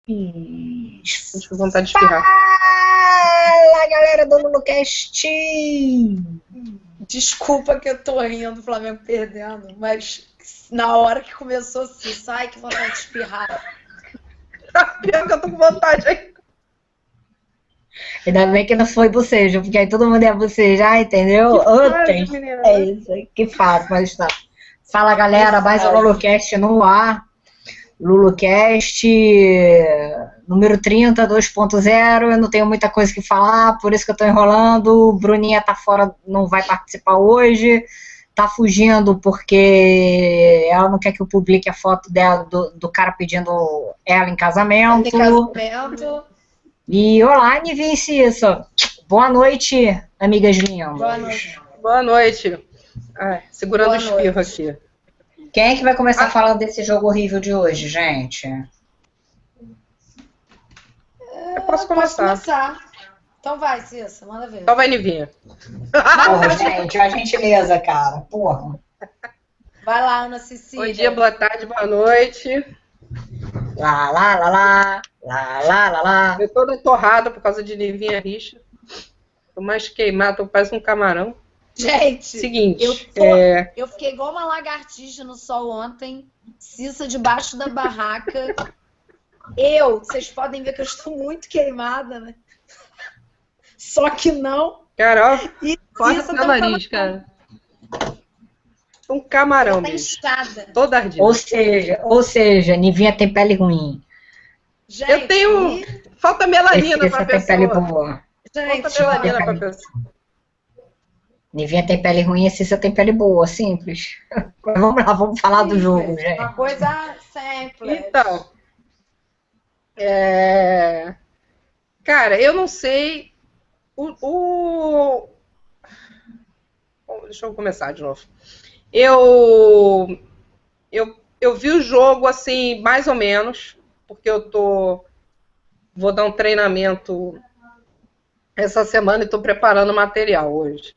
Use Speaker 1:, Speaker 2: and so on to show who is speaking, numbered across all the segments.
Speaker 1: Tô com vontade de espirrar.
Speaker 2: Fala, galera do LuluCast!
Speaker 3: Desculpa que eu tô rindo do Flamengo perdendo, mas na hora que começou assim, sai que vontade de espirrar.
Speaker 1: Pior que eu tô com vontade aí.
Speaker 2: Ainda bem que não foi bocejo, porque aí todo mundo ia bocejar, entendeu?
Speaker 1: Pode, menina.
Speaker 2: É isso aí, que fácil, mas tá. Fala, galera, mais um LuluCast no ar. LuluCast número 30, 2.0. Eu não tenho muita coisa que falar, por isso que eu tô enrolando. Bruninha tá fora, não vai participar hoje. Tá fugindo porque ela não quer que eu publique a foto dela, do cara pedindo ela em casamento. E olá, Nivícia. Boa noite, amigas lindas.
Speaker 3: Boa noite.
Speaker 1: Boa noite. Ai, segurando o espirro aqui.
Speaker 2: Quem é que vai começar falando desse jogo horrível de hoje, gente?
Speaker 1: Eu posso começar.
Speaker 3: Então vai, Cissa, manda ver.
Speaker 1: Então vai, Nivinha.
Speaker 2: Porra, gente, a gentileza, cara. Porra.
Speaker 3: Vai lá, Ana Cecília.
Speaker 1: Bom dia, boa tarde, boa noite.
Speaker 2: Lá, lá, lá, lá. Lá, lá, lá, lá.
Speaker 1: Eu tô toda torrada por causa de Nivinha Richa. Tô mais queimada, tô quase um camarão.
Speaker 3: Gente,
Speaker 1: Seguinte,
Speaker 3: eu fiquei igual uma lagartixa no sol ontem, Cissa debaixo da barraca. Vocês podem ver que eu estou muito queimada, né? Só que não.
Speaker 1: Carol, corta
Speaker 3: Cissa
Speaker 1: seu nariz, cara. Um camarão,
Speaker 3: tá
Speaker 1: bicho.
Speaker 3: inchada.
Speaker 1: Toda ardida.
Speaker 2: Ou seja, Nivinha tem pele ruim.
Speaker 3: Gente,
Speaker 1: Eu tenho... Falta melanina pra
Speaker 2: tem pele
Speaker 1: pessoa.
Speaker 2: boa.
Speaker 1: Falta melanina pra pessoa.
Speaker 2: Nivinha tem pele ruim e Cissa tem pele boa, simples. Mas vamos lá, vamos falar do jogo, gente.
Speaker 3: Uma coisa simples.
Speaker 1: Então, cara, eu não sei Deixa eu começar de novo. Eu vi o jogo assim, mais ou menos, porque vou dar um treinamento essa semana e estou preparando material hoje.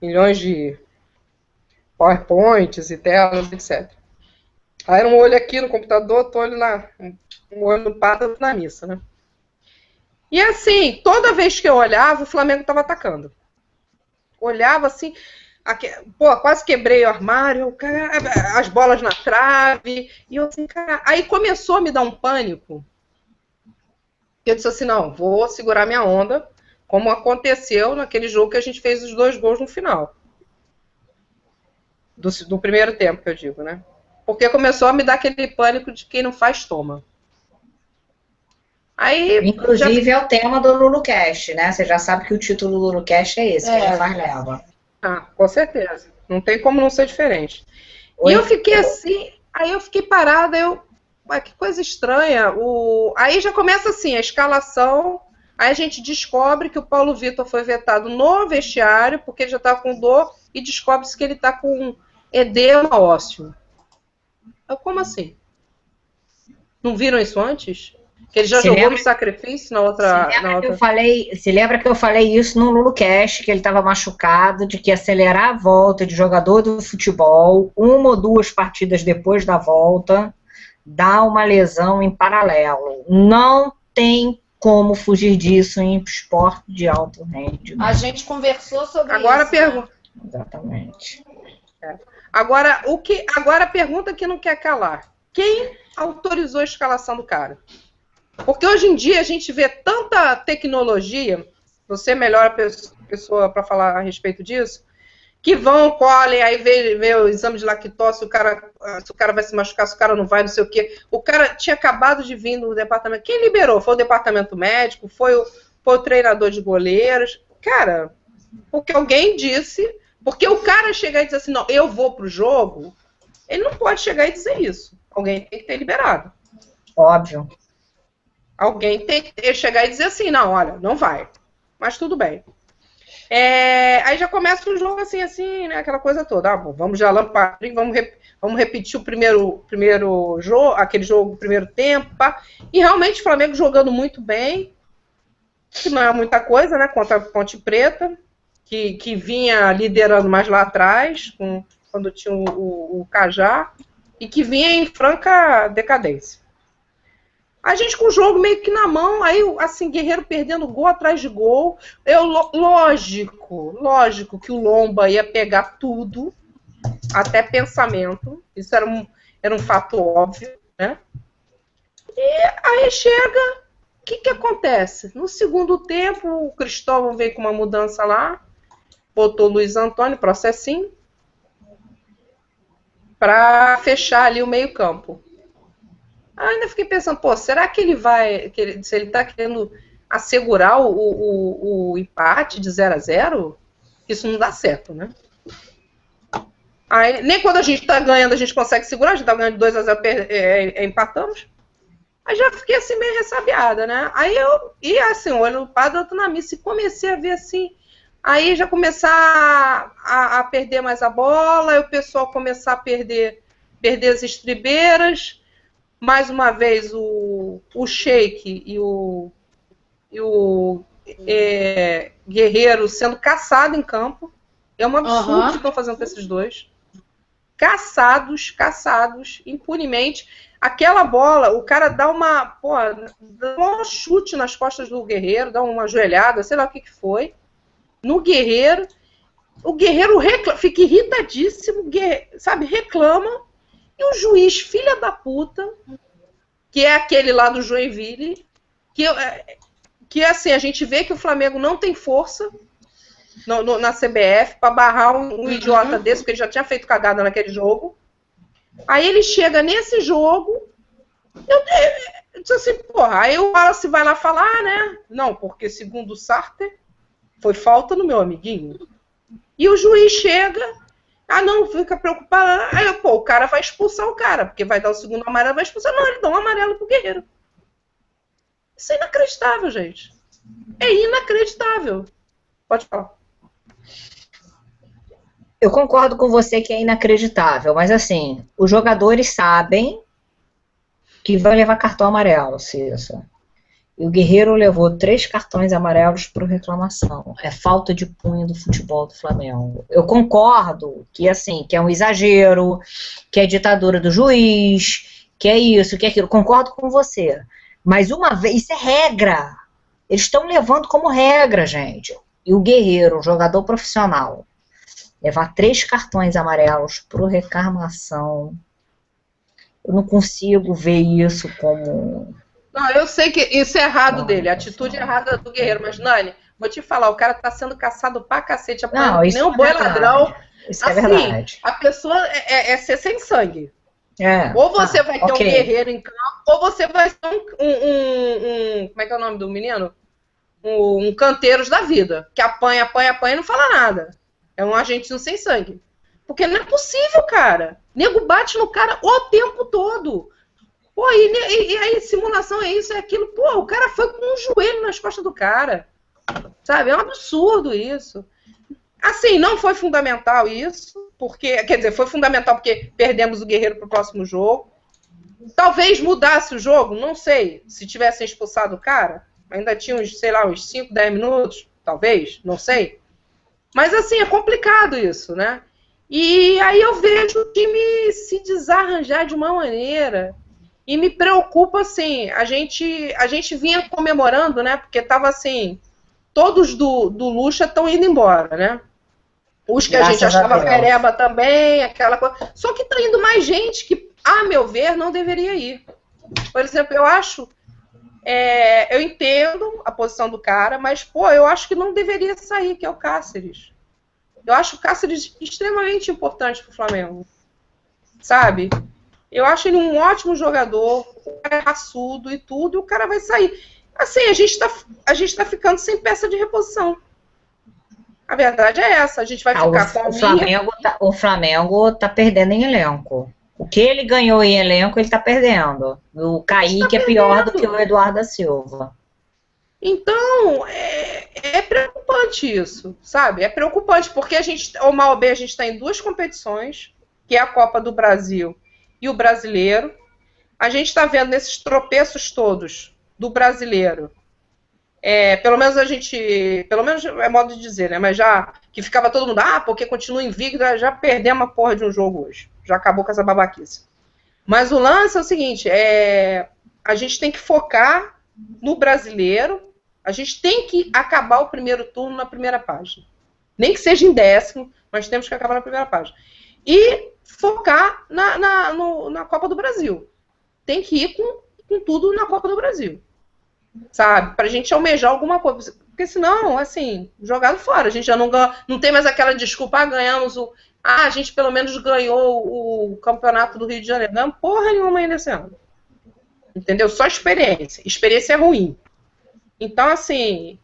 Speaker 1: Milhões de PowerPoints e telas, etc. Aí era um olho aqui no computador, outro olho um olho no pato na missa, né? E assim, toda vez que eu olhava, o Flamengo estava atacando. Olhava assim, quase quebrei o armário, as bolas na trave, e eu assim, cara, aí começou a me dar um pânico. Eu disse assim, não, vou segurar minha onda, como aconteceu naquele jogo que a gente fez os 2 gols no final. Do primeiro tempo, que eu digo, né? Porque começou a me dar aquele pânico de quem não faz, toma. Aí,
Speaker 2: inclusive é o tema do LuluCast, né? Você já sabe que o título do LuluCast é esse, quem faz leva.
Speaker 1: Ah, com certeza. Não tem como não ser diferente. E eu fiquei assim, aí eu fiquei parada, que coisa estranha. Aí já começa assim, a escalação, aí a gente descobre que o Paulo Vitor foi vetado no vestiário, porque ele já estava com dor, e descobre-se que ele está com edema ósseo. Como assim? Não viram isso antes? Que ele já jogou no sacrifício na outra...
Speaker 2: Se lembra que eu falei isso no LuluCast, que ele estava machucado, de que acelerar a volta de jogador do futebol, 1 ou 2 partidas depois da volta, dá uma lesão em paralelo. Não tem como fugir disso em esporte de alto rendimento.
Speaker 3: A gente conversou sobre isso.
Speaker 1: Pergunta.
Speaker 2: Exatamente.
Speaker 1: Agora a pergunta que não quer calar. Quem autorizou a escalação do cara? Porque hoje em dia a gente vê tanta tecnologia, você é melhor a pessoa para falar a respeito disso, que colhem, aí vê o exame de lactose, se o cara vai se machucar, se o cara não vai, não sei o quê. O cara tinha acabado de vir no departamento. Quem liberou? Foi o departamento médico? Foi o treinador de goleiros? Cara, porque alguém disse... Porque o cara chegar e dizer assim, não, eu vou pro jogo, ele não pode chegar e dizer isso. Alguém tem que ter liberado.
Speaker 2: Óbvio.
Speaker 1: Alguém tem que chegar e dizer assim, não, olha, não vai. Mas tudo bem. Aí já começa o jogo assim, né? Aquela coisa toda. Vamos já lampar, vamos repetir o primeiro jogo, aquele jogo, o primeiro tempo. Pá. E realmente o Flamengo jogando muito bem, que não é muita coisa, né? Contra a Ponte Preta, que vinha liderando mais lá atrás, quando tinha o Cajá, e que vinha em franca decadência. A gente com o jogo meio que na mão, aí assim, Guerreiro perdendo gol atrás de gol. Lógico que o Lomba ia pegar tudo, até pensamento. Isso era um fato óbvio, né? E aí chega, o que acontece? No segundo tempo, o Cristóvão veio com uma mudança lá, botou o Luiz Antônio, processinho, para fechar ali o meio-campo. Ainda fiquei pensando, pô, será que ele vai, se ele tá querendo assegurar o empate de 0-0? Isso não dá certo, né? Aí, nem quando a gente tá ganhando a gente consegue segurar, a gente tá ganhando de 2-0, empatamos. Aí já fiquei assim meio ressabiada, né? Aí eu ia assim, olho no padre, outro na missa, e comecei a ver assim, aí já começar a perder mais a bola, aí o pessoal começar a perder as estribeiras. Mais uma vez o Sheik e o Guerreiro sendo caçado em campo. É um absurdo que estão fazendo com esses dois. Caçados, impunemente. Aquela bola, o cara dá um chute nas costas do Guerreiro, dá uma joelhada, sei lá o que foi. No Guerreiro. O Guerreiro fica irritadíssimo, sabe, reclama. E o juiz, filha da puta, que é aquele lá do Joinville, que assim, a gente vê que o Flamengo não tem força na CBF para barrar um idiota desse, porque ele já tinha feito cagada naquele jogo. Aí ele chega nesse jogo, eu disse assim, porra, aí o Wallace vai lá falar, né? Não, porque segundo o Sarter, foi falta no meu amiguinho. E o juiz chega... não, fica preocupado. Aí, o cara vai expulsar o cara, porque vai dar o segundo amarelo, vai expulsar. Não, ele dá um amarelo pro Guerreiro. Isso é inacreditável, gente. É inacreditável. Pode falar.
Speaker 2: Eu concordo com você que é inacreditável, mas assim, os jogadores sabem que vai levar cartão amarelo, Cissa. E o Guerreiro levou 3 cartões amarelos por reclamação. É falta de punho do futebol do Flamengo. Eu concordo que, assim, que é um exagero, que é ditadura do juiz, que é isso, que é aquilo. Concordo com você. Mas uma vez, isso é regra. Eles estão levando como regra, gente. E o Guerreiro, um jogador profissional, levar 3 cartões amarelos por reclamação, eu não consigo ver isso como...
Speaker 1: Não, eu sei que isso é errado dele, a atitude errada do Guerreiro, mas, Nani, vou te falar, o cara tá sendo caçado pra cacete, apanhando que nem um boi ladrão.
Speaker 2: Isso é verdade.
Speaker 1: A pessoa é ser sem sangue. Ou você vai ter um Guerreiro em campo, ou você vai ser como é que é o nome do menino? Um Canteiros da vida, que apanha e não fala nada. É um argentino sem sangue. Porque não é possível, cara. Nego bate no cara o tempo todo. Pô, e aí simulação é isso, é aquilo. Pô, o cara foi com um joelho nas costas do cara. Sabe? É um absurdo isso. Assim, não foi fundamental isso, porque, quer dizer, foi fundamental porque perdemos o Guerreiro pro próximo jogo. Talvez mudasse o jogo, não sei. Se tivessem expulsado o cara, ainda tinha uns, sei lá, uns 5, 10 minutos, talvez, não sei. Mas assim, é complicado isso, né? E aí eu vejo o time se desarranjar de uma maneira... E me preocupa, assim, a gente vinha comemorando, né? Porque tava assim, todos do Lucha estão indo embora, né? Os que a gente achava pereba também, aquela coisa. Só que tá indo mais gente que, a meu ver, não deveria ir. Por exemplo, eu entendo a posição do cara, mas, pô, eu acho que não deveria sair, que é o Cáceres. Eu acho o Cáceres extremamente importante pro Flamengo. Sabe? Eu acho ele um ótimo jogador, o cara é raçudo e tudo, e o cara vai sair. Assim, a gente tá ficando sem peça de reposição. A verdade é essa, a gente vai ficar com
Speaker 2: o Flamengo tá perdendo em elenco. O que ele ganhou em elenco, ele tá perdendo. O Kaique é pior do que o Eduardo da Silva.
Speaker 1: Então, é preocupante isso, sabe? É preocupante, porque ou mal ou bem, a gente está em 2 competições, que é a Copa do Brasil e o Brasileiro. A gente está vendo nesses tropeços todos do Brasileiro. Pelo menos é modo de dizer, né? Mas já que ficava todo mundo, porque continua invicto, já perdemos a porra de um jogo hoje. Já acabou com essa babaquice. Mas o lance é o seguinte, a gente tem que focar no brasileiro, a gente tem que acabar o primeiro turno na primeira página. Nem que seja em 10º, mas temos que acabar na primeira página. E focar na Copa do Brasil. Tem que ir com tudo na Copa do Brasil. Sabe? Pra gente almejar alguma coisa. Porque senão, assim, jogado fora. A gente já não tem mais aquela desculpa, ganhamos o... a gente pelo menos ganhou o campeonato do Rio de Janeiro. Não, porra nenhuma ainda esse ano. Entendeu? Só experiência. Experiência é ruim. Então, assim,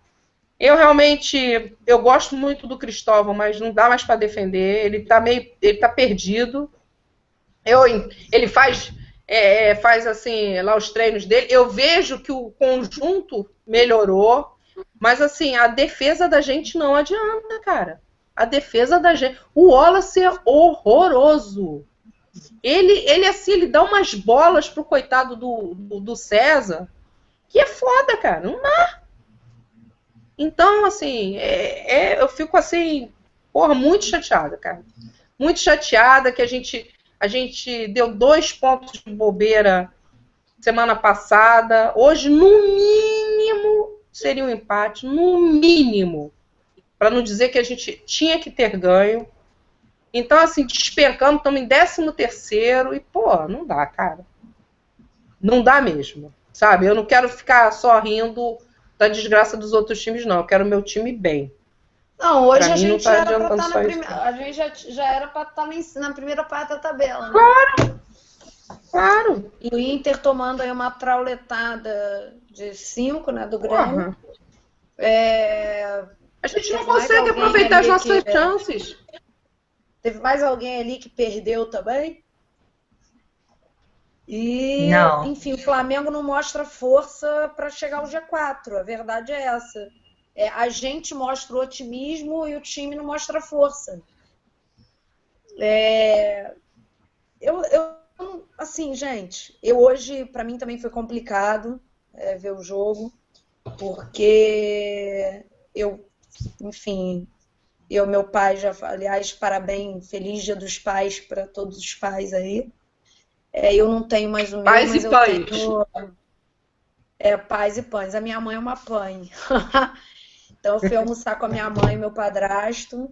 Speaker 1: eu realmente, eu gosto muito do Cristóvão, mas não dá mais para defender. Ele tá perdido. Ele faz assim, lá os treinos dele. Eu vejo que o conjunto melhorou, mas assim, a defesa da gente não adianta, cara. A defesa da gente... O Wallace é horroroso. Ele assim, ele dá umas bolas pro coitado do César, que é foda, cara. Não dá. Então, assim, eu fico assim, porra, muito chateada, cara. Muito chateada que a gente deu 2 pontos de bobeira semana passada. Hoje, no mínimo, seria um empate. No mínimo. Para não dizer que a gente tinha que ter ganho. Então, assim, despencando, estamos em 13º. E, pô, não dá, cara. Não dá mesmo. Sabe? Eu não quero ficar só rindo da desgraça dos outros times, não. Eu quero o meu time bem.
Speaker 3: Não, hoje
Speaker 1: pra
Speaker 3: a
Speaker 1: mim,
Speaker 3: gente
Speaker 1: não tá
Speaker 3: era para
Speaker 1: adiantando
Speaker 3: estar
Speaker 1: só
Speaker 3: na
Speaker 1: isso.
Speaker 3: primeira. A gente já era para estar na primeira parte da tabela, né?
Speaker 1: Claro.
Speaker 3: E o Inter tomando aí uma trauletada de 5, né, do Grêmio.
Speaker 1: A gente não consegue aproveitar as nossas chances.
Speaker 3: Teve mais alguém ali que perdeu também? E,
Speaker 2: Não.
Speaker 3: enfim, o Flamengo não mostra força para chegar ao G4. A verdade é essa. A gente mostra o otimismo e o time não mostra força. Assim, gente, hoje, para mim, também foi complicado ver o jogo, porque enfim, meu pai já, aliás, parabéns, feliz Dia dos Pais para todos os pais aí. Eu não tenho mais o meu,
Speaker 1: Pais
Speaker 3: mas
Speaker 1: e
Speaker 3: eu
Speaker 1: pães.
Speaker 3: tenho pais e pães. A minha mãe é uma pãe. Então eu fui almoçar com a minha mãe e meu padrasto,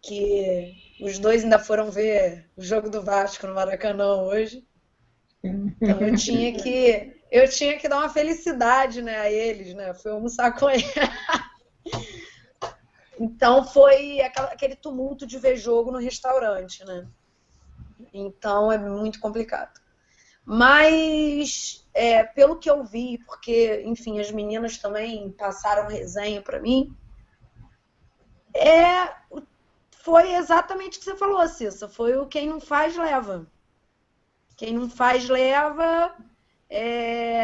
Speaker 3: que os dois ainda foram ver o jogo do Vasco no Maracanã hoje. Então eu tinha que dar uma felicidade, né, a eles, né? Fui almoçar com eles. Então foi aquele tumulto de ver jogo no restaurante, né? Então é muito complicado. Mas pelo que eu vi, porque, enfim, as meninas também passaram resenha para mim, foi exatamente o que você falou, Cissa. Foi o quem não faz, leva. Quem não faz, leva.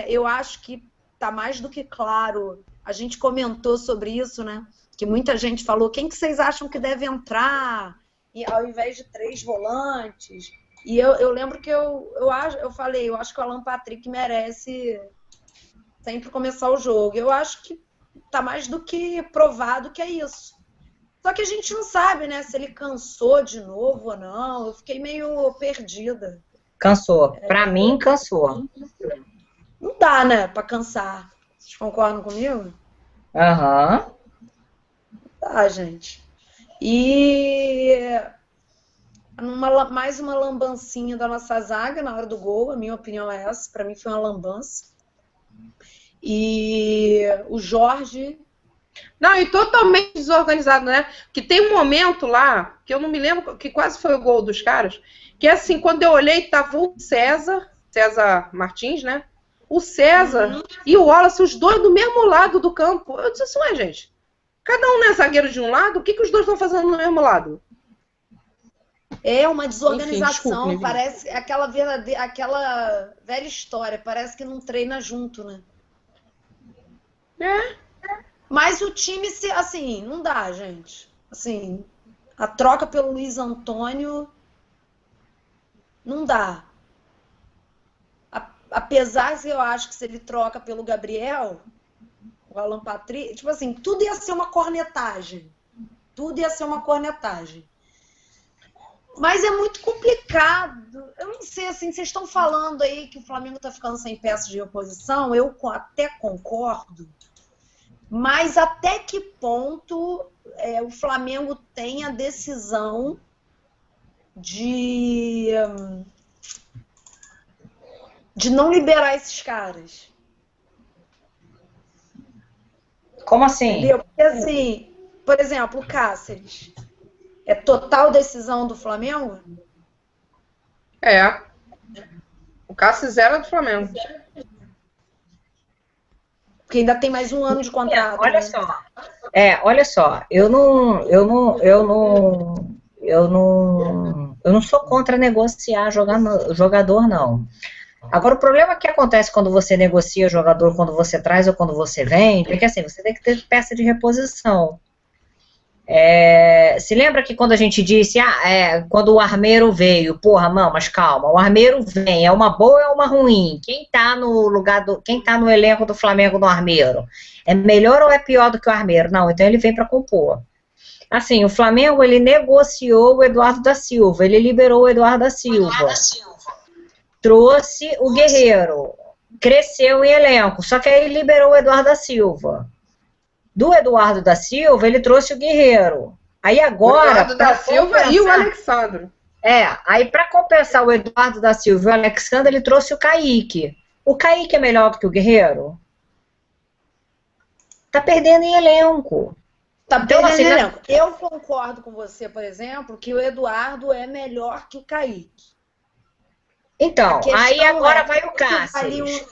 Speaker 3: Eu acho que tá mais do que claro. A gente comentou sobre isso, né? Que muita gente falou, quem que vocês acham que deve entrar? E, ao invés de 3 volantes. E eu lembro que eu falei, eu acho que o Alan Patrick merece sempre começar o jogo. Eu acho que tá mais do que provado que é isso. Só que a gente não sabe, né, se ele cansou de novo ou não. Eu fiquei meio perdida.
Speaker 2: Cansou. Pra mim, cansou.
Speaker 3: Não dá, né, pra cansar. Vocês concordam comigo?
Speaker 2: Aham.
Speaker 3: Tá, gente. E mais uma lambancinha da nossa zaga na hora do gol, a minha opinião é essa. Pra mim foi uma lambança. E o Jorge...
Speaker 1: Não, e totalmente desorganizado, né? Que tem um momento lá, que eu não me lembro, que quase foi o gol dos caras, que assim, quando eu olhei, tava o César Martins, né? O César e o Wallace, os dois do mesmo lado do campo. Eu disse assim, ué, gente, cada um é zagueiro de um lado, o que os dois estão fazendo no mesmo lado?
Speaker 3: É uma desorganização,
Speaker 1: enfim, desculpe,
Speaker 3: parece aquela velha história, parece que não treina junto, né? Mas o time, assim, não dá, gente. Assim, a troca pelo Luiz Antônio não dá. Apesar de eu acho que se ele troca pelo Gabriel, o Alan Patrick, tipo assim, tudo ia ser uma cornetagem. Tudo ia ser uma cornetagem. Mas é muito complicado. Eu não sei, assim, vocês estão falando aí que o Flamengo está ficando sem peças de reposição, eu até concordo, mas até que ponto o Flamengo tem a decisão de não liberar esses caras?
Speaker 2: Como assim?
Speaker 3: Entendeu? Porque, assim, por exemplo, o Cáceres. É total decisão do Flamengo?
Speaker 1: É. O Cáceres era do Flamengo.
Speaker 3: Porque ainda tem mais um ano de contrato.
Speaker 2: Olha
Speaker 3: né?
Speaker 2: só. Olha só, eu não sou contra negociar jogador, não. Agora, o problema que acontece quando você negocia jogador, quando você traz ou quando você vende, é que assim, você tem que ter peça de reposição. Se lembra que quando a gente disse, quando o Armeiro veio, porra, não, mas calma, o Armeiro vem, é uma boa ou é uma ruim? Quem tá no elenco do Flamengo no Armeiro? É melhor ou é pior do que o Armeiro? Não, então ele vem para compor. Assim, o Flamengo, ele negociou o Eduardo da Silva, ele liberou o Eduardo da Silva, trouxe o Guerreiro, cresceu em elenco, só que aí ele liberou o Eduardo da Silva. Do Eduardo da Silva, ele trouxe o Guerreiro. Aí agora...
Speaker 1: O Eduardo da Silva e o Alexandre.
Speaker 2: Aí para compensar o Eduardo da Silva e o Alexandre, ele trouxe o Kaique. O Kaique é melhor do que o Guerreiro? Tá perdendo em elenco.
Speaker 3: Tá perdendo em elenco. Eu concordo com você, por exemplo, que o Eduardo é melhor que o Kaique.
Speaker 2: Então, aí agora vai o Cáceres.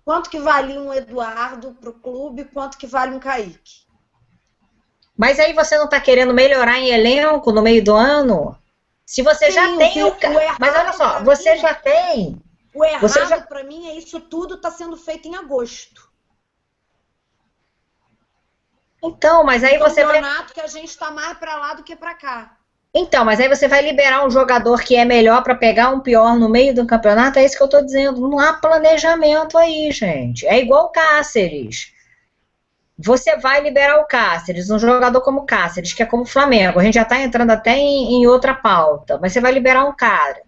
Speaker 3: Quanto que vale um Eduardo para o clube, quanto que vale um Kaique?
Speaker 2: Mas aí você não está querendo melhorar em elenco no meio do ano? Se você já tem o Mas olha só, você já tem.
Speaker 3: O errado para mim é isso tudo está sendo feito em agosto.
Speaker 2: Então, mas aí você vai...
Speaker 3: campeonato que a gente está mais para lá do que para cá.
Speaker 2: Então, mas aí você vai liberar um jogador que é melhor para pegar um pior no meio do campeonato? É isso que eu tô dizendo. Não há planejamento aí, gente. É igual o Cáceres. Você vai liberar o Cáceres, um jogador como o Cáceres, que é como o Flamengo. A gente já tá entrando até em outra pauta. Mas você vai liberar um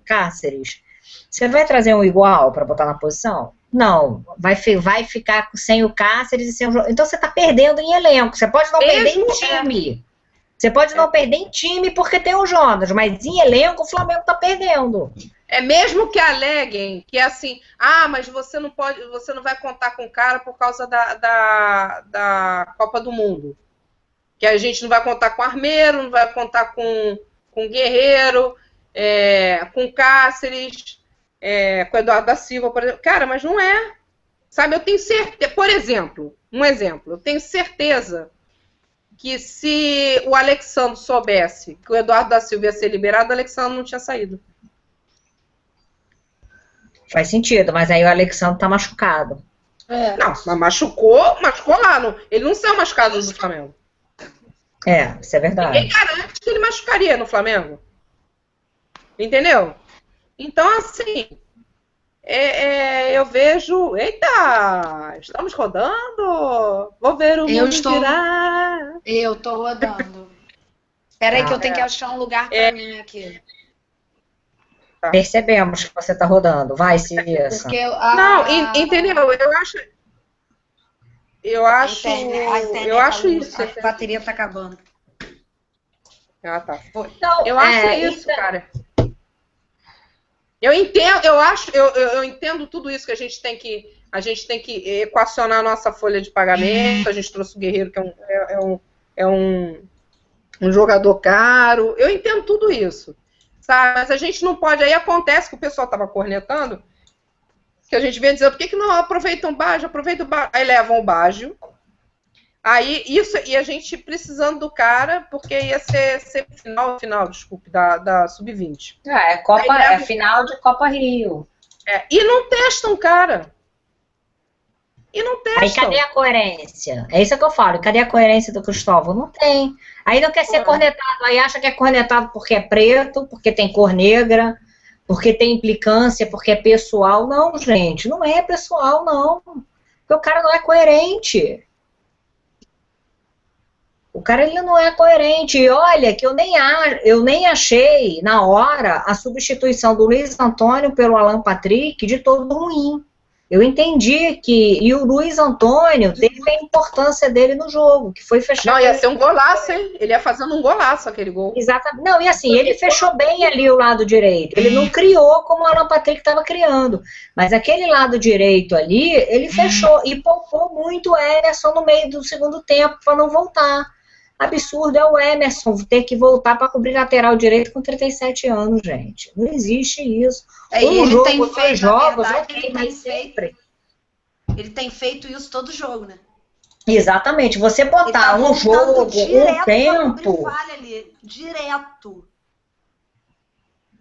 Speaker 2: Cáceres. Você vai trazer um igual para botar na posição? Não. Vai ficar sem o Cáceres e sem o jogador. Então você tá perdendo em elenco. Você pode não perder em time. Você pode não perder em time porque tem o Jonas, mas em elenco o Flamengo tá perdendo.
Speaker 1: É mesmo que aleguem que é assim, mas você não vai contar com o cara por causa da Copa do Mundo. Que a gente não vai contar com o Armeiro, não vai contar com o Guerreiro, com o Cáceres, com o Eduardo da Silva, por exemplo. Cara, mas não é. Sabe, eu tenho certeza, por exemplo, eu tenho certeza que se o Alexandre soubesse que o Eduardo da Silva ia ser liberado, o Alexandre não tinha saído.
Speaker 2: Faz sentido, mas aí o Alexandre tá machucado.
Speaker 1: Não, mas machucou lá. Ele não saiu machucado do Flamengo.
Speaker 2: Isso é verdade.
Speaker 1: Ninguém garante que ele machucaria no Flamengo. Entendeu? Então, assim, eu vejo... Eita, estamos rodando? Vou ver o mundo girar.
Speaker 3: Eu tô rodando. Espera aí que eu tenho que achar um lugar pra mim aqui.
Speaker 2: Percebemos que você tá rodando. Vai, Cissa.
Speaker 1: Não, entendeu? Eu acho isso.
Speaker 3: A bateria tá acabando.
Speaker 1: Tá.
Speaker 2: Então,
Speaker 1: eu acho isso, cara. Eu entendo, eu entendo tudo isso que a gente tem que equacionar a nossa folha de pagamento. A gente trouxe o Guerreiro, que é um jogador caro. Eu entendo tudo isso, sabe? Mas a gente não pode. Aí acontece que o pessoal estava cornetando, que a gente vem dizendo, por que não aproveitam o Baggio? Aproveita o Baggio. Aí levam o Baggio. Aí, e a gente precisando do cara, porque ia ser final, desculpe, da Sub-20.
Speaker 2: Final de Copa Rio.
Speaker 1: E não testam o cara. E não testam.
Speaker 2: Aí cadê a coerência? É isso que eu falo. Cadê a coerência do Cristóvão? Não tem. Aí não quer ser cornetado. Aí acha que é cornetado porque é preto, porque tem cor negra, porque tem implicância, porque é pessoal. Não, gente. Não é pessoal, não. Porque o cara não é coerente. O cara, ele não é coerente. E olha, que eu nem achei, na hora, a substituição do Luiz Antônio pelo Alan Patrick de todo ruim. Eu entendi que... E o Luiz Antônio teve a importância dele no jogo, que foi fechar...
Speaker 1: Não, ia ser um golaço, hein? Ele ia fazendo um golaço, aquele gol.
Speaker 2: Exatamente. Não, e assim, ele fechou bem ali o lado direito. Ele não criou como o Alan Patrick estava criando. Mas aquele lado direito ali, ele fechou. E poupou muito o Emerson no meio do segundo tempo para não voltar. Absurdo é o Emerson ter que voltar para cobrir lateral direito com 37 anos, gente. Não existe isso.
Speaker 3: Um jogo, dois
Speaker 2: jogos,
Speaker 3: ok, mas sempre. Ele tem feito isso todo jogo, né?
Speaker 2: Exatamente. Você botar um jogo, um tempo...
Speaker 3: Direto.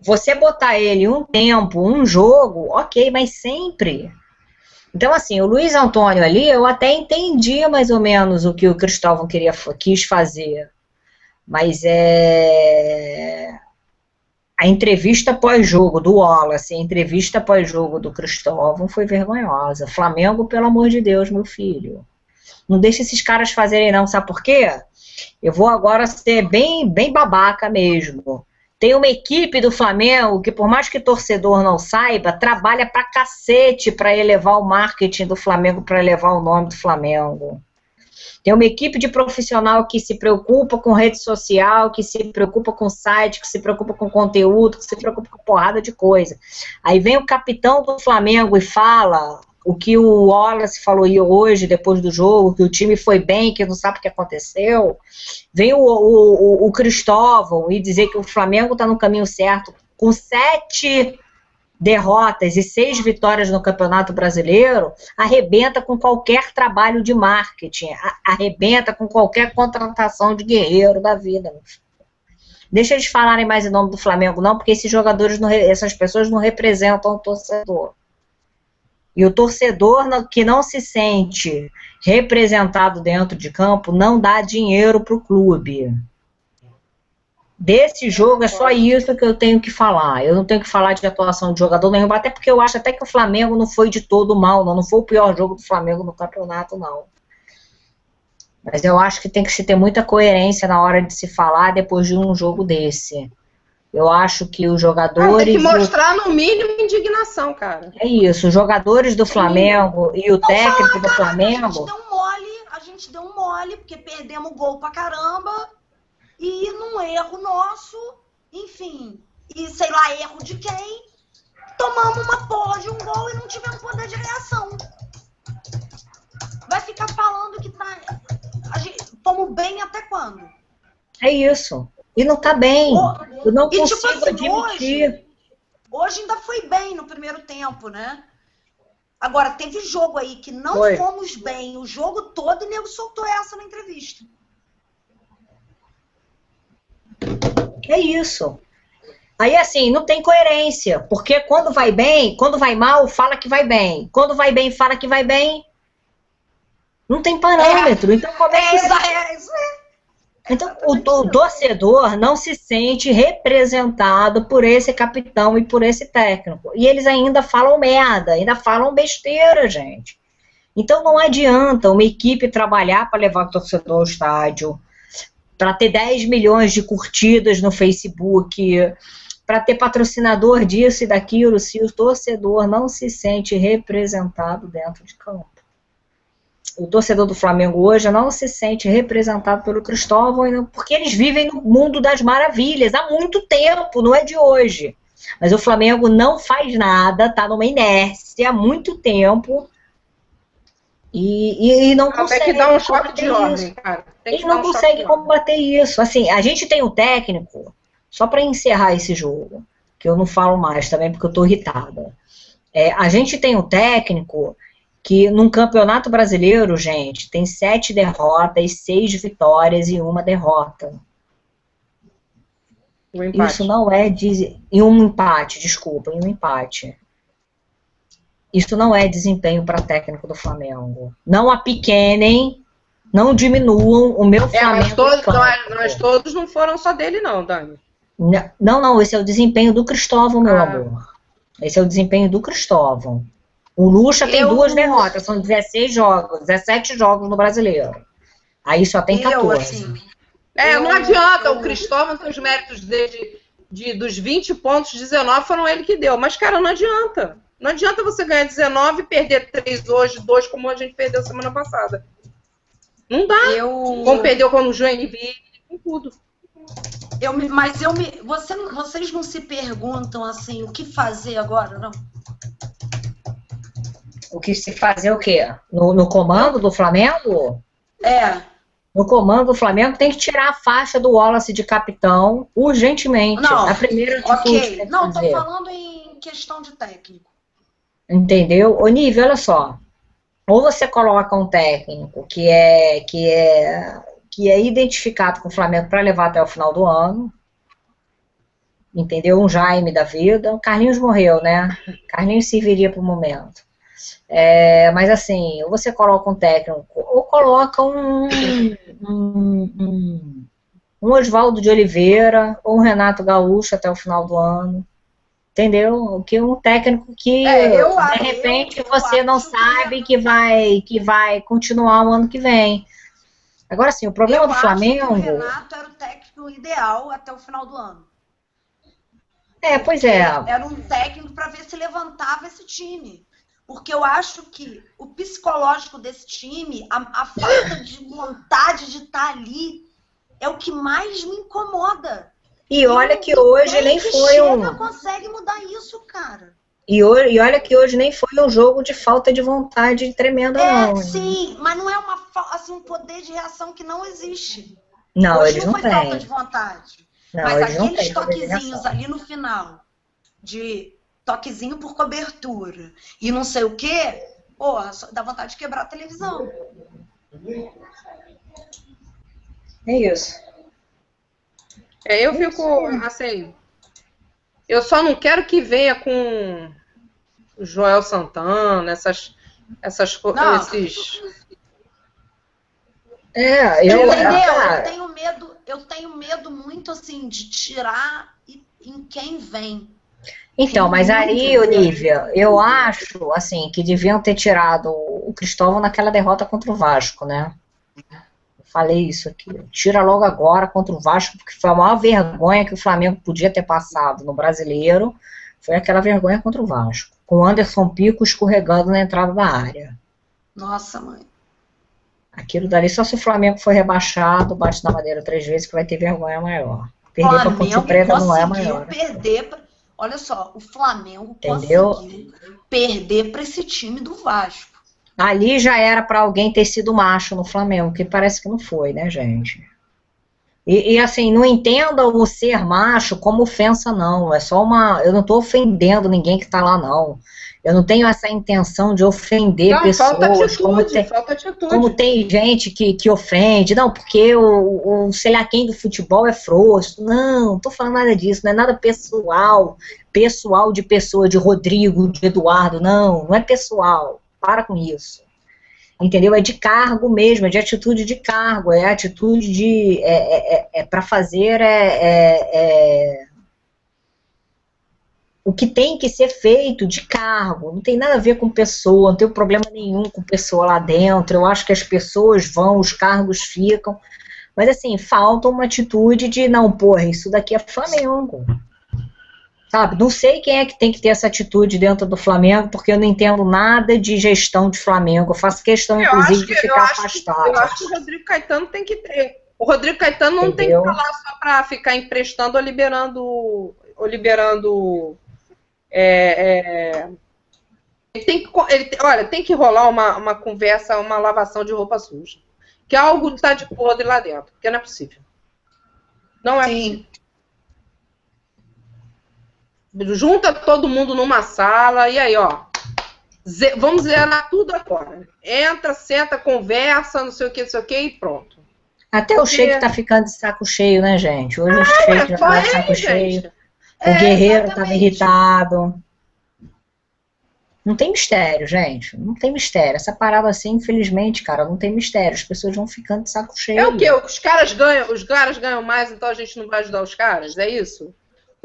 Speaker 2: Você botar ele um tempo, um jogo, ok, mas sempre... Então, assim, o Luiz Antônio ali, eu até entendi mais ou menos o que o Cristóvão quis fazer. Mas a entrevista pós-jogo do Wallace, a entrevista pós-jogo do Cristóvão foi vergonhosa. Flamengo, pelo amor de Deus, meu filho. Não deixa esses caras fazerem não, sabe por quê? Eu vou agora ser bem babaca mesmo. Tem uma equipe do Flamengo que, por mais que torcedor não saiba, trabalha pra cacete pra elevar o marketing do Flamengo, pra elevar o nome do Flamengo. Tem uma equipe de profissional que se preocupa com rede social, que se preocupa com site, que se preocupa com conteúdo, que se preocupa com porrada de coisa. Aí vem o capitão do Flamengo e fala o que o Wallace falou hoje, depois do jogo, que o time foi bem, que não sabe o que aconteceu. Vem o Cristóvão e dizer que o Flamengo está no caminho certo, com 7 derrotas e 6 vitórias no Campeonato Brasileiro, arrebenta com qualquer trabalho de marketing, arrebenta com qualquer contratação de guerreiro da vida. Deixa eles falarem mais em nome do Flamengo, não, porque esses jogadores, essas pessoas não representam o torcedor. E o torcedor que não se sente representado dentro de campo não dá dinheiro para o clube. Desse jogo é só isso que eu tenho que falar. Eu não tenho que falar de atuação de jogador nenhum, até porque eu acho até que o Flamengo não foi de todo mal, não foi o pior jogo do Flamengo no campeonato, não. Mas eu acho que tem que se ter muita coerência na hora de se falar depois de um jogo desse. Eu acho que os jogadores...
Speaker 1: tem que mostrar, no mínimo, indignação, cara.
Speaker 2: É isso, os jogadores do Flamengo e o técnico do Flamengo...
Speaker 3: A gente deu um mole, porque perdemos o gol pra caramba, e num erro nosso, enfim, e sei lá, erro de quem, tomamos uma porra de um gol e não tivemos poder de reação. Vai ficar falando que fomos bem até quando?
Speaker 2: É isso. E não tá bem. Eu não consigo
Speaker 3: tipo assim,
Speaker 2: admitir.
Speaker 3: Hoje ainda foi bem no primeiro tempo, né? Agora, teve jogo aí que não fomos bem o jogo todo e o nego soltou essa na entrevista.
Speaker 2: É isso. Aí, assim, não tem coerência. Porque quando vai bem, quando vai mal, fala que vai bem. Quando vai bem, fala que vai bem. Não tem parâmetro. Então, como é que isso é? Então, o torcedor não se sente representado por esse capitão e por esse técnico. E eles ainda falam merda, ainda falam besteira, gente. Então, não adianta uma equipe trabalhar para levar o torcedor ao estádio, para ter 10 milhões de curtidas no Facebook, para ter patrocinador disso e daquilo, se o torcedor não se sente representado dentro de campo. O torcedor do Flamengo hoje não se sente representado pelo Cristóvão, porque eles vivem no mundo das maravilhas há muito tempo, não é de hoje. Mas o Flamengo não faz nada, está numa inércia há muito tempo e não consegue.
Speaker 1: Tem que dar um choque de ordem, cara.
Speaker 2: Ele não consegue combater isso. Assim, a gente tem um técnico, só para encerrar esse jogo, que eu não falo mais também porque eu estou irritada. A gente tem um técnico que num campeonato brasileiro, gente, tem 7 derrotas, 6 vitórias e 1 derrota. Isso não é... E um empate, desculpa, e um empate. Isso não é desempenho para técnico do Flamengo. Não apequenem, não diminuam o meu Flamengo.
Speaker 1: Mas todos não foram só dele não, Dani.
Speaker 2: Não, esse é o desempenho do Cristóvão, meu amor. Esse é o desempenho do Cristóvão. O Lucha tem 2 derrotas, são 16 jogos, 17 jogos no Brasileiro. Aí só tem 14.
Speaker 3: Assim,
Speaker 1: não adianta, o Cristóvão tem os méritos dele dos 20 pontos, 19 foram ele que deu. Mas, cara, não adianta. Não adianta você ganhar 19 e perder 3 hoje, 2 como a gente perdeu semana passada. Não dá. Como perdeu com o Joinville, com tudo.
Speaker 3: Vocês não se perguntam assim, o que fazer agora, não?
Speaker 2: O que se fazer o quê? No comando do Flamengo? No comando do Flamengo tem que tirar a faixa do Wallace de capitão urgentemente.
Speaker 3: Não,
Speaker 2: a primeira atitude que
Speaker 3: não, tô falando em questão de técnico.
Speaker 2: Entendeu? Ô, Nive, olha só. Ou você coloca um técnico que é identificado com o Flamengo para levar até o final do ano. Entendeu? Um Jaime da vida. O Carlinhos morreu, né? Carlinhos serviria para o momento. Mas assim, ou você coloca um técnico, ou coloca um Oswaldo de Oliveira, ou um Renato Gaúcho até o final do ano. Entendeu? Que um técnico que, de repente, você não sabe que vai continuar o ano que vem. Agora, sim, o problema do Flamengo...
Speaker 3: o Renato era o técnico ideal até o final do ano.
Speaker 2: Pois é.
Speaker 3: Era um técnico para ver se levantava esse time. Porque eu acho que o psicológico desse time, a falta de vontade de estar ali, é o que mais me incomoda.
Speaker 2: E olha que hoje nem foi
Speaker 3: não consegue mudar isso, cara.
Speaker 2: E olha que hoje nem foi um jogo de falta de vontade tremenda, não.
Speaker 3: Sim, mas não é um poder de reação que não existe.
Speaker 2: Não,
Speaker 3: hoje
Speaker 2: eles
Speaker 3: não
Speaker 2: não
Speaker 3: foi
Speaker 2: têm.
Speaker 3: falta de vontade.
Speaker 2: Não,
Speaker 3: mas aqueles
Speaker 2: não
Speaker 3: toquezinhos ali no final, de toquezinho por cobertura e não sei o quê, dá vontade de quebrar a televisão.
Speaker 2: É isso.
Speaker 1: Eu fico, assim, eu só não quero que venha com o Joel Santana, essas coisas,
Speaker 3: Eu tenho medo muito, assim, de tirar em quem vem.
Speaker 2: Então, mas aí, Olívia, eu acho, assim, que deviam ter tirado o Cristóvão naquela derrota contra o Vasco, né? Falei isso aqui. Tira logo agora contra o Vasco, porque foi a maior vergonha que o Flamengo podia ter passado no Brasileiro. Foi aquela vergonha contra o Vasco. Com o Anderson Pico escorregando na entrada da área.
Speaker 3: Nossa, mãe.
Speaker 2: Aquilo dali, só se o Flamengo for rebaixado, bate na madeira 3 vezes, que vai ter vergonha maior. Perder para Ponte Preta não é maior.
Speaker 3: Olha só, o Flamengo conseguiu perder para esse time do Vasco.
Speaker 2: Ali já era para alguém ter sido macho no Flamengo, que parece que não foi, né, gente? E assim, não entenda o ser macho como ofensa, não. É só eu não estou ofendendo ninguém que está lá, não. Eu não tenho essa intenção de ofender pessoas.
Speaker 1: Falta atitude.
Speaker 2: Como tem gente que ofende. Não, porque o sei lá quem do futebol é frouxo. Não estou falando nada disso. Não é nada pessoal. Pessoal de pessoa, de Rodrigo, de Eduardo. Não é pessoal. Para com isso. Entendeu? É de cargo mesmo, é de atitude de cargo, é atitude de... para fazer o que tem que ser feito de cargo. Não tem nada a ver com pessoa, não tem problema nenhum com pessoa lá dentro. Eu acho que as pessoas vão, os cargos ficam. Mas assim, falta uma atitude de, não, porra, isso daqui é Flamengo. Sabe, não sei quem é que tem que ter essa atitude dentro do Flamengo, porque eu não entendo nada de gestão de Flamengo. Eu faço questão, inclusive, de ficar afastado.
Speaker 1: Eu acho que o Rodrigo Caetano tem que ter. O Rodrigo Caetano não tem que estar lá só para ficar emprestando ou liberando. Tem que rolar uma conversa, uma lavação de roupa suja. Que algo está de podre lá dentro, porque não é possível. Não é possível. Junta todo mundo numa sala e aí, vamos zerar tudo agora. Entra, senta, conversa, não sei o que e pronto.
Speaker 2: Até o Sheik tá ficando de saco cheio, né, gente? Hoje o Sheik já tá de saco cheio. O Guerreiro tava irritado. Não tem mistério, gente. Não tem mistério. Essa parada assim, infelizmente, cara, não tem mistério. As pessoas vão ficando de saco cheio.
Speaker 1: É o quê? Os caras ganham mais, então a gente não vai ajudar os caras? É isso?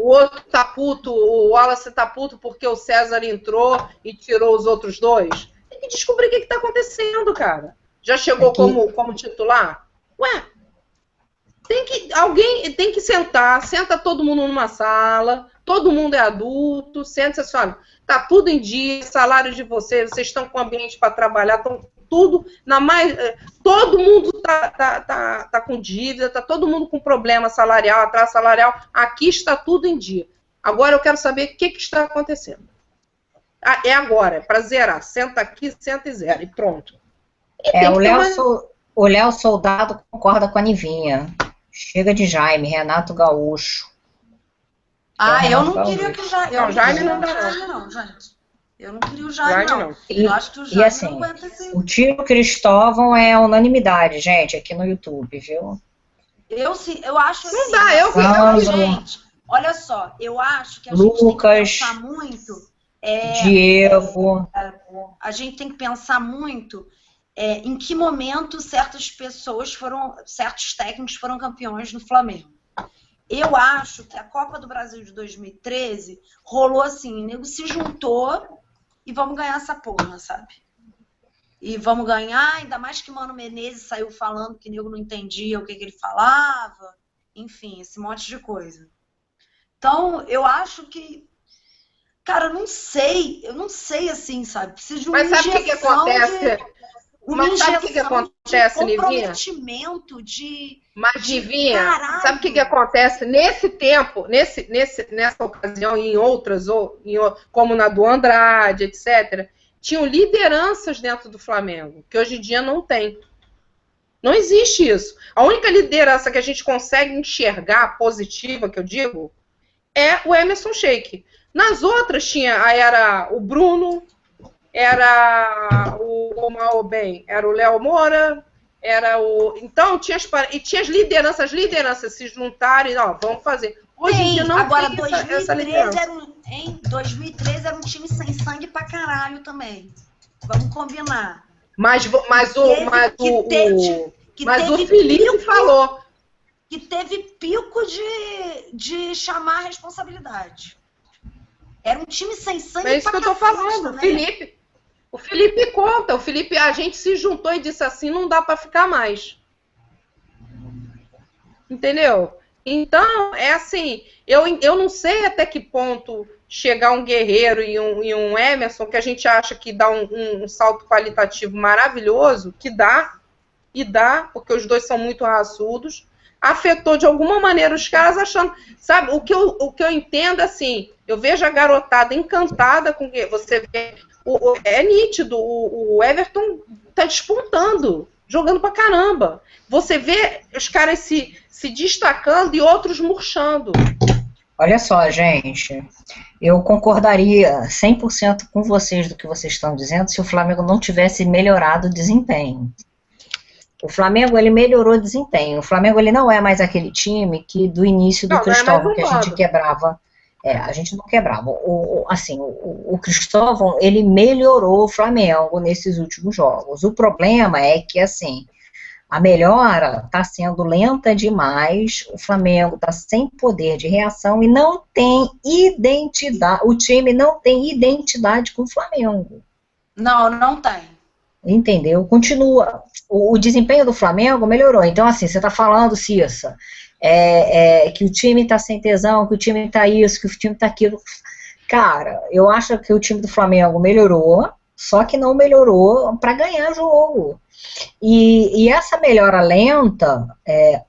Speaker 1: O outro tá puto, o Wallace tá puto porque o César entrou e tirou os outros dois. Tem que descobrir o que tá acontecendo, cara. Já chegou como titular? Ué, alguém tem que sentar, senta todo mundo numa sala, todo mundo é adulto, senta e vocês falam, tá tudo em dia, salário de vocês estão com ambiente para trabalhar, estão tudo todo mundo tá com dívida, tá todo mundo com problema salarial, atraso salarial, aqui está tudo em dia. Agora eu quero saber o que está acontecendo. É agora, é para zerar, senta aqui, senta e zera, e pronto. E
Speaker 2: o Léo Soldado concorda com a Nivinha. Chega de Jaime, Renato Gaúcho.
Speaker 3: Eu não queria que o Jaime...
Speaker 1: Não, Jaime não dá
Speaker 3: não, gente. Eu não queria o Jaime, não. Eu acho que o Jaime
Speaker 2: assim,
Speaker 3: não aguenta esse...
Speaker 2: O Tiro Cristóvão é unanimidade, gente, aqui no YouTube, viu?
Speaker 3: Eu acho assim...
Speaker 1: Não dá, eu vi.
Speaker 3: Gente, olha só, eu acho que a
Speaker 2: Lucas,
Speaker 3: gente tem que pensar muito...
Speaker 2: Diego...
Speaker 3: a gente tem que pensar muito em que momento certos técnicos foram campeões no Flamengo. Eu acho que a Copa do Brasil de 2013 rolou assim, o nego se juntou e vamos ganhar essa porra, sabe? E vamos ganhar, ainda mais que Mano Menezes saiu falando que o nego não entendia o que ele falava, enfim, esse monte de coisa. Então, eu acho que, cara, eu não sei assim, sabe? Preciso de uma
Speaker 1: Mas sabe o que acontece?
Speaker 3: Mas sabe o que
Speaker 1: acontece, Nivinha? Mas, Nivinha, sabe o que acontece? Nesse tempo, nessa ocasião e em outras, como na do Andrade, etc., tinham lideranças dentro do Flamengo, que hoje em dia não tem. Não existe isso. A única liderança que a gente consegue enxergar positiva, que eu digo, é o Emerson Sheik. Nas outras era o Bruno, era o Mal Bem, era o Léo Moura, então tinha as lideranças se juntarem, vamos fazer. Hoje em dia não
Speaker 3: agora,
Speaker 1: tem
Speaker 3: 2013
Speaker 1: essa liderança.
Speaker 3: 2013 era um time sem sangue pra caralho também. Vamos combinar.
Speaker 1: Mas o Felipe falou
Speaker 3: que teve pico de chamar a responsabilidade. Era um time sem sangue.
Speaker 1: É isso que eu tô falando. Né? O Felipe conta. A gente se juntou e disse assim, não dá para ficar mais. Entendeu? Então, é assim, eu não sei até que ponto chegar um Guerreiro e um Emerson, que a gente acha que dá um salto qualitativo maravilhoso, que dá, porque os dois são muito raçudos, afetou de alguma maneira os caras achando, sabe, o que eu entendo, assim, eu vejo a garotada encantada com que você vê, é nítido, o Everton tá despontando, jogando pra caramba. Você vê os caras se destacando e outros murchando.
Speaker 2: Olha só, gente, eu concordaria 100% com vocês do que vocês estão dizendo se o Flamengo não tivesse melhorado o desempenho. O Flamengo, ele melhorou o desempenho. O Flamengo, ele não é mais aquele time que do início do Cristóvão, que a gente quebrava. A gente não quebrava. O Cristóvão, ele melhorou o Flamengo nesses últimos jogos. O problema é que, assim, a melhora está sendo lenta demais, o Flamengo está sem poder de reação e não tem identidade, o time não tem identidade com o Flamengo.
Speaker 3: Não tem.
Speaker 2: Entendeu? Continua. O desempenho do Flamengo melhorou. Então, assim, você está falando, Cissa, que o time está sem tesão, que o time está isso, que o time está aquilo. Cara, eu acho que o time do Flamengo melhorou, só que não melhorou para ganhar jogo. E essa melhora lenta,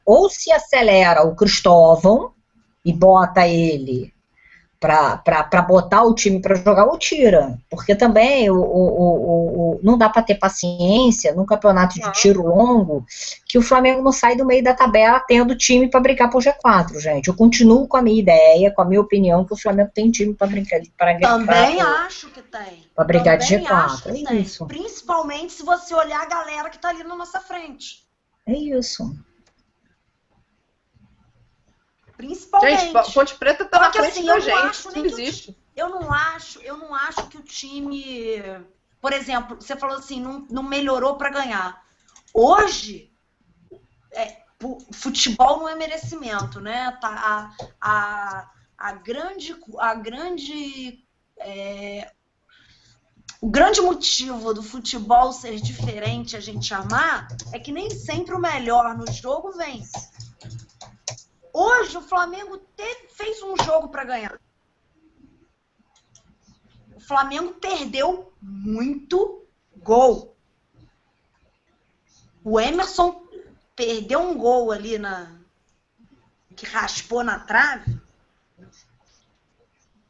Speaker 2: ou se acelera o Cristóvão e bota ele para botar o time para jogar, ou tira. Porque também não dá para ter paciência num campeonato de tiro longo que o Flamengo não sai do meio da tabela tendo time para brincar pro G4, gente. Eu continuo com a minha ideia, com a minha opinião, que o Flamengo tem time para brincar.
Speaker 3: Também acho que tem.
Speaker 2: Para brigar de G4. É isso.
Speaker 3: Principalmente se você olhar a galera que tá ali na nossa frente.
Speaker 2: É isso.
Speaker 3: Principalmente.
Speaker 1: Gente, Ponte Preta tá na frente da gente, não existe.
Speaker 3: Eu não acho que o time, por exemplo, você falou assim, não melhorou para ganhar. Hoje, futebol não é merecimento, né? Tá, a grande O grande motivo do futebol ser diferente, a gente amar, é que nem sempre o melhor no jogo vence. Hoje o Flamengo fez um jogo para ganhar. O Flamengo perdeu muito gol. O Emerson perdeu um gol ali que raspou na trave.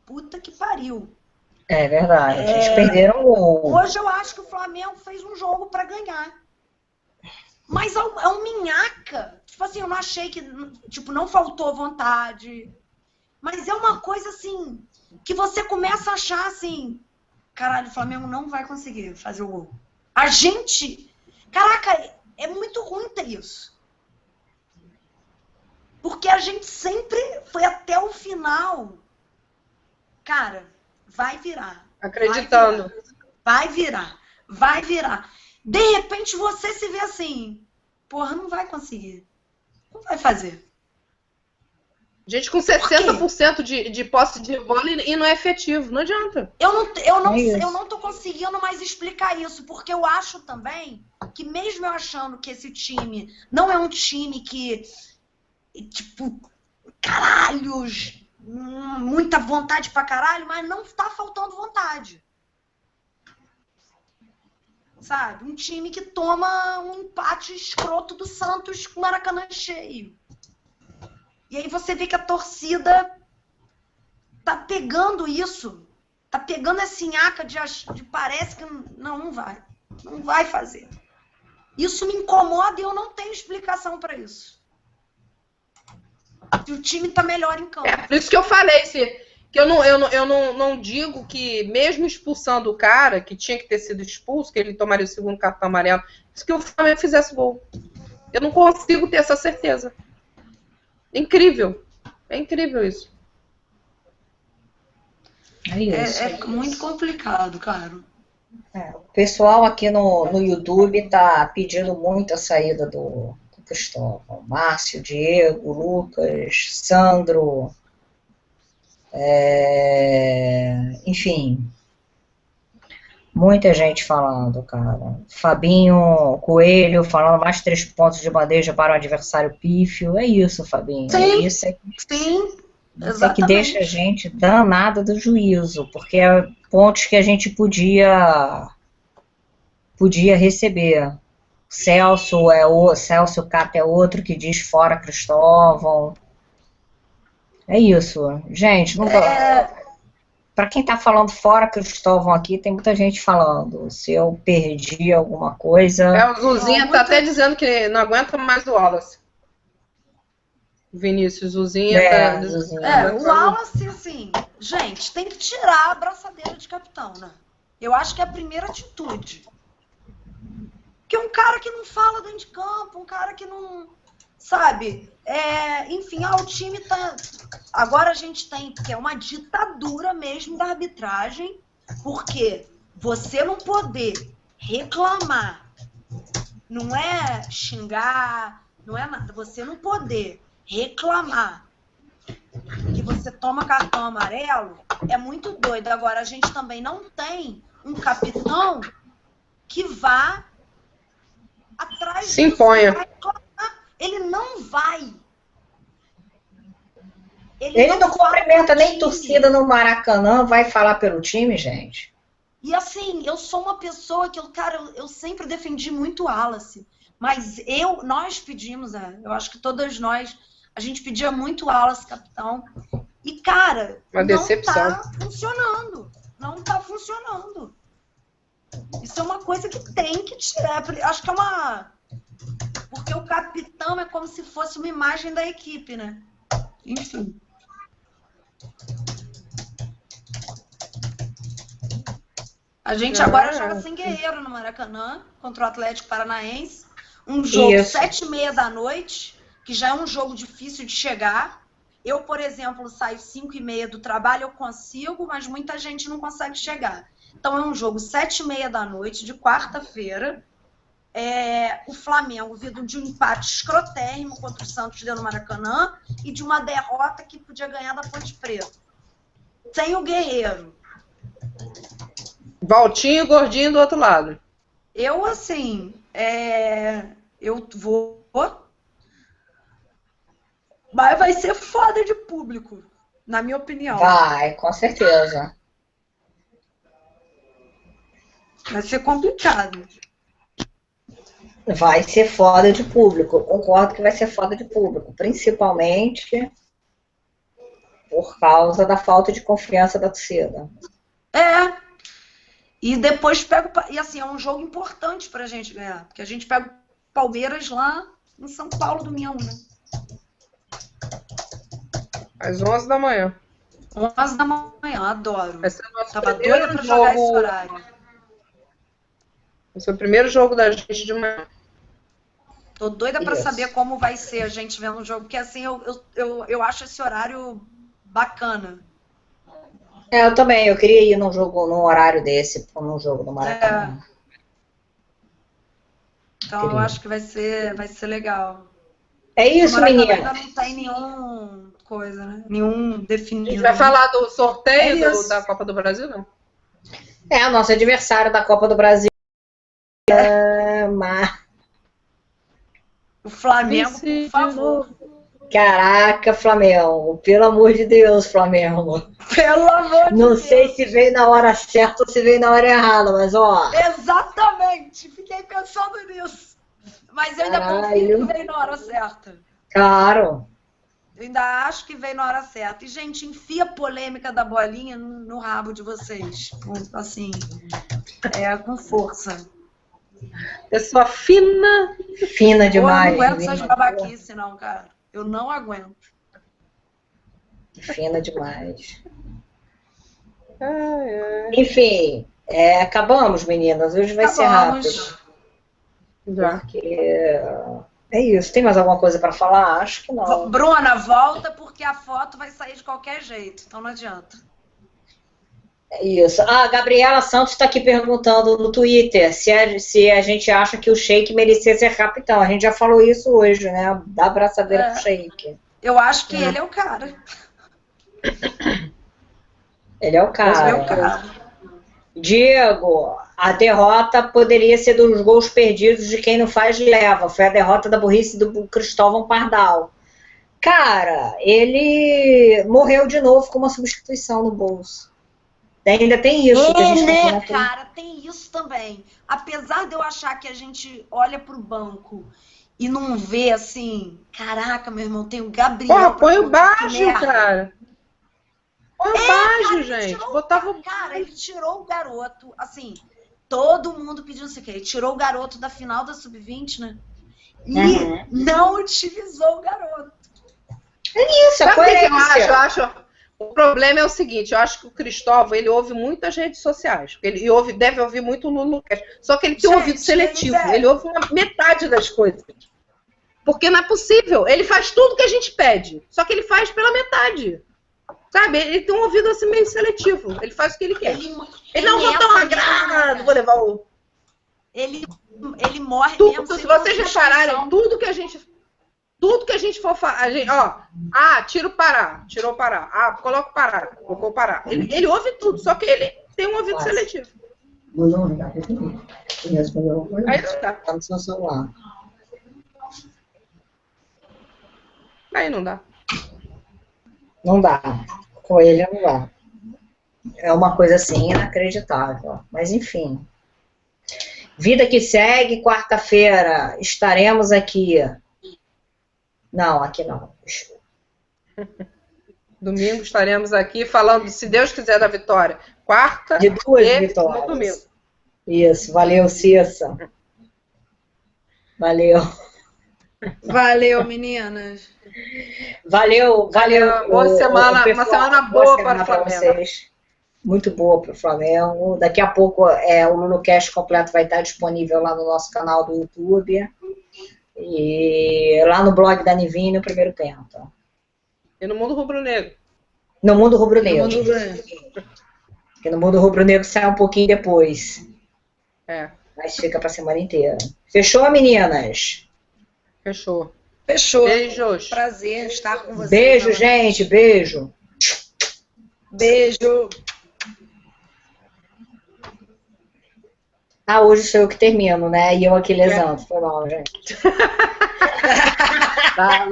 Speaker 3: Puta que pariu.
Speaker 2: É verdade, eles perderam o gol.
Speaker 3: Hoje eu acho que o Flamengo fez um jogo para ganhar. Mas é um minhaca. Tipo assim, eu não achei que... Tipo, não faltou vontade. Mas é uma coisa, assim, que você começa a achar, assim... Caralho, o Flamengo não vai conseguir fazer o gol. A gente... Caraca, é muito ruim ter isso. Porque a gente sempre foi até o final. Cara, vai virar.
Speaker 1: Acreditando.
Speaker 3: Vai virar. Vai virar. De repente você se vê assim, porra, não vai conseguir. Não vai fazer.
Speaker 1: Gente com 60% de posse de bola e não é efetivo. Não adianta.
Speaker 3: Eu não tô conseguindo mais explicar isso, porque eu acho também que mesmo eu achando que esse time não é um time que, tipo, caralhos, muita vontade pra caralho, mas não tá faltando vontade. Sabe? Um time que toma um empate escroto do Santos com o Maracanã cheio. E aí você vê que a torcida tá pegando isso. Tá pegando esse nhaca de parece que não vai. Não vai fazer. Isso me incomoda e eu não tenho explicação para isso. E o time tá melhor em campo.
Speaker 1: É por isso que eu falei, que eu não digo que mesmo expulsando o cara, que tinha que ter sido expulso, que ele tomaria o segundo cartão amarelo, isso que o Flamengo fizesse gol. Eu não consigo ter essa certeza. Incrível. É incrível isso.
Speaker 3: É muito complicado, cara.
Speaker 2: O pessoal aqui no YouTube tá pedindo muito a saída do Cristóvão. Márcio, Diego, Lucas, Sandro... enfim, muita gente falando, cara. Fabinho Coelho falando mais 3 pontos de bandeja para o adversário pífio. É isso, Fabinho.
Speaker 3: Sim,
Speaker 2: Isso é
Speaker 3: exatamente.
Speaker 2: que deixa a gente danada do juízo, porque é pontos que a gente podia receber. Celso Cato é outro que diz fora Cristóvão. É isso, gente. Para quem tá falando fora Cristóvão aqui, tem muita gente falando. Se eu perdi alguma coisa...
Speaker 1: O Zuzinha tá até dizendo que não aguenta mais o Wallace. O Vinícius, Zuzinha tá...
Speaker 3: o Wallace, assim... Gente, tem que tirar a abraçadeira de capitão, né? Eu acho que é a primeira atitude. Porque um cara que não fala dentro de campo, um cara que não... Sabe? Enfim, o time tá... Agora a gente tem... Porque é uma ditadura mesmo da arbitragem. Porque você não poder reclamar, não é xingar, não é nada. Você não poder reclamar que você toma cartão amarelo é muito doido. Agora, a gente também não tem um capitão que vá atrás
Speaker 1: se imponha.
Speaker 3: Ele não vai.
Speaker 2: Ele não cumprimenta nem torcida no Maracanã, vai falar pelo time, gente.
Speaker 3: E assim, eu sou uma pessoa que, eu sempre defendi muito o Wallace. Mas nós pedimos, eu acho que todas nós, a gente pedia muito o Wallace, capitão. E, cara,
Speaker 1: uma decepção.
Speaker 3: Tá funcionando. Não tá funcionando. Isso é uma coisa que tem que tirar. Acho que é uma... Porque o capitão é como se fosse uma imagem da equipe, né? Enfim. A gente agora joga sem Guerreiro no Maracanã, contra o Atlético Paranaense. Um jogo 7h30 da noite, que já é um jogo difícil de chegar. Eu, por exemplo, saio 5h30 do trabalho, eu consigo, mas muita gente não consegue chegar. Então é um jogo 7h30 da noite, de quarta-feira. O Flamengo vindo de um empate escrotérrimo contra o Santos dentro do Maracanã e de uma derrota que podia ganhar da Ponte Preta. Sem o Guerreiro.
Speaker 1: Valtinho e Gordinho do outro lado.
Speaker 3: Eu, assim, eu vou, mas vai ser foda de público, na minha opinião.
Speaker 2: Vai, com certeza.
Speaker 3: Vai ser complicado.
Speaker 2: Vai ser foda de público. Eu concordo que vai ser foda de público. Principalmente por causa da falta de confiança da torcida.
Speaker 3: E depois e assim, é um jogo importante pra gente ganhar. Porque a gente pega o Palmeiras lá em São Paulo, domingão, né?
Speaker 1: Às 11 da manhã.
Speaker 3: 11 da manhã, adoro.
Speaker 1: Vai ser o nosso
Speaker 3: Tava
Speaker 1: primeiro
Speaker 3: doida pra jogar esse
Speaker 1: jogo.
Speaker 3: horário.
Speaker 1: Vai ser o primeiro jogo da gente de manhã.
Speaker 3: Tô doida pra
Speaker 2: Isso.
Speaker 3: saber como vai ser a gente vendo o jogo. Porque assim, eu acho esse horário bacana.
Speaker 2: Eu também, eu queria ir num horário desse, num jogo do Maracanã.
Speaker 3: Então eu acho que vai ser legal.
Speaker 2: É isso,
Speaker 3: O Maracanã
Speaker 2: menina.
Speaker 3: ainda não tem nenhum coisa, né? Nenhum
Speaker 1: A
Speaker 3: definido.
Speaker 1: gente vai falar do sorteio
Speaker 3: É isso.
Speaker 1: da Copa do Brasil, não?
Speaker 2: É o nosso adversário da Copa do Brasil. Mas,
Speaker 3: O Flamengo,
Speaker 1: Vice
Speaker 3: por
Speaker 1: de
Speaker 3: favor.
Speaker 2: caraca, Flamengo. Pelo amor de Deus, Flamengo.
Speaker 3: Pelo amor de
Speaker 2: Não
Speaker 3: Deus.
Speaker 2: sei se veio na hora certa ou se veio na hora errada, mas ó.
Speaker 3: Exatamente. Fiquei pensando nisso. Mas eu ainda confio que veio na hora certa.
Speaker 2: Claro.
Speaker 3: Eu ainda acho que veio na hora certa. E, gente, enfia a polêmica da bolinha no rabo de vocês. Assim, com força.
Speaker 1: Pessoa fina.
Speaker 2: Fina
Speaker 3: Eu
Speaker 2: demais.
Speaker 3: não aguento
Speaker 2: menina.
Speaker 3: essas babaquices, não, cara. Eu não aguento.
Speaker 2: Fina demais.
Speaker 1: Ai, ai.
Speaker 2: Enfim, acabamos, meninas. Hoje vai ser
Speaker 3: Acabamos.
Speaker 2: rápido.
Speaker 1: Já.
Speaker 2: Porque é isso. Tem mais alguma coisa para falar? Acho que não.
Speaker 3: Bruna, volta porque a foto vai sair de qualquer jeito. Então não adianta.
Speaker 2: É isso. Ah, a Gabriela Santos está aqui perguntando no Twitter se a gente acha que o Sheik merecia ser capitão. A gente já falou isso hoje, né? Dá abraçadeira pro Sheik.
Speaker 3: Eu acho que ele é o cara.
Speaker 2: Ele é o cara.
Speaker 3: Ele é o cara.
Speaker 2: Diego, a derrota poderia ser dos gols perdidos de quem não faz leva. Foi a derrota da burrice do Cristóvão Pardal. Cara, ele morreu de novo com uma substituição no bolso. Ainda tem isso que a gente
Speaker 3: né,
Speaker 2: não
Speaker 3: cara, tem isso também. Apesar de eu achar que a gente olha pro banco e não vê assim, caraca, meu irmão, tem o Gabriel.
Speaker 1: Porra, põe o
Speaker 3: pra que
Speaker 1: Baggio,
Speaker 3: merda.
Speaker 1: cara. Põe o Baggio,
Speaker 3: Cara, ele
Speaker 1: gente.
Speaker 3: tirou
Speaker 1: Botava o
Speaker 3: Cara, ele tirou o garoto, assim, todo mundo pediu isso aqui. Ele tirou o garoto da final da Sub-20, né? E não utilizou o garoto.
Speaker 2: isso, a
Speaker 1: Sabe o que eu
Speaker 2: coerência.
Speaker 1: acho? Eu acho. O problema é o seguinte, eu acho que o Cristóvão, ele ouve muitas redes sociais. Ele deve ouvir muito o LuluCast. Só que ele tem um
Speaker 3: Gente,
Speaker 1: ouvido seletivo.
Speaker 3: ele deve.
Speaker 1: Ele ouve metade das coisas. Porque não é possível. Ele faz tudo que a gente pede. Só que ele faz pela metade. Sabe? Ele tem um ouvido assim meio seletivo. Ele faz o que ele quer. Ele não vou dar um agrado, vou levar o...
Speaker 3: Ele morre
Speaker 1: Tudo,
Speaker 3: mesmo.
Speaker 1: se
Speaker 3: sem
Speaker 1: vocês
Speaker 3: construção.
Speaker 1: repararem, tudo que a gente for fazer, tira o parar, tirou o parar, coloca o parar, colocou o parar. Ele ouve tudo, só que ele tem um ouvido seletivo. Aí não dá.
Speaker 2: Tá no seu celular.
Speaker 1: Aí não dá.
Speaker 2: Não dá. Com ele não dá. É uma coisa assim inacreditável. Mas enfim. Vida que segue, quarta-feira estaremos aqui. Não, aqui não.
Speaker 1: Domingo estaremos aqui falando, se Deus quiser, da vitória. Quarta
Speaker 2: De duas
Speaker 1: e
Speaker 2: vitórias.
Speaker 1: no domingo.
Speaker 2: Isso, valeu, Cissa. Valeu.
Speaker 3: Valeu, meninas.
Speaker 2: Valeu.
Speaker 1: Boa semana,
Speaker 2: pessoal.
Speaker 1: uma semana boa para
Speaker 2: semana
Speaker 1: o Flamengo.
Speaker 2: vocês. Muito boa para o Flamengo. Daqui a pouco o LuluCast completo vai estar disponível lá no nosso canal do YouTube. E lá no blog da Nivine, o primeiro Penta.
Speaker 1: E no mundo rubro-negro.
Speaker 2: No Mundo Rubro-Negro. Porque no Mundo Rubro-Negro sai um pouquinho depois. Mas fica para a semana inteira. Fechou, meninas?
Speaker 1: Fechou.
Speaker 3: Fechou.
Speaker 1: Beijos.
Speaker 3: Prazer estar com vocês.
Speaker 2: Beijo, gente. Beijo.
Speaker 3: Beijo.
Speaker 2: Ah, hoje sou eu que termino, né? E eu aqui lesando. Foi mal, gente.
Speaker 1: Lá.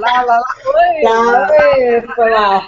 Speaker 1: Oi.
Speaker 2: Foi mal.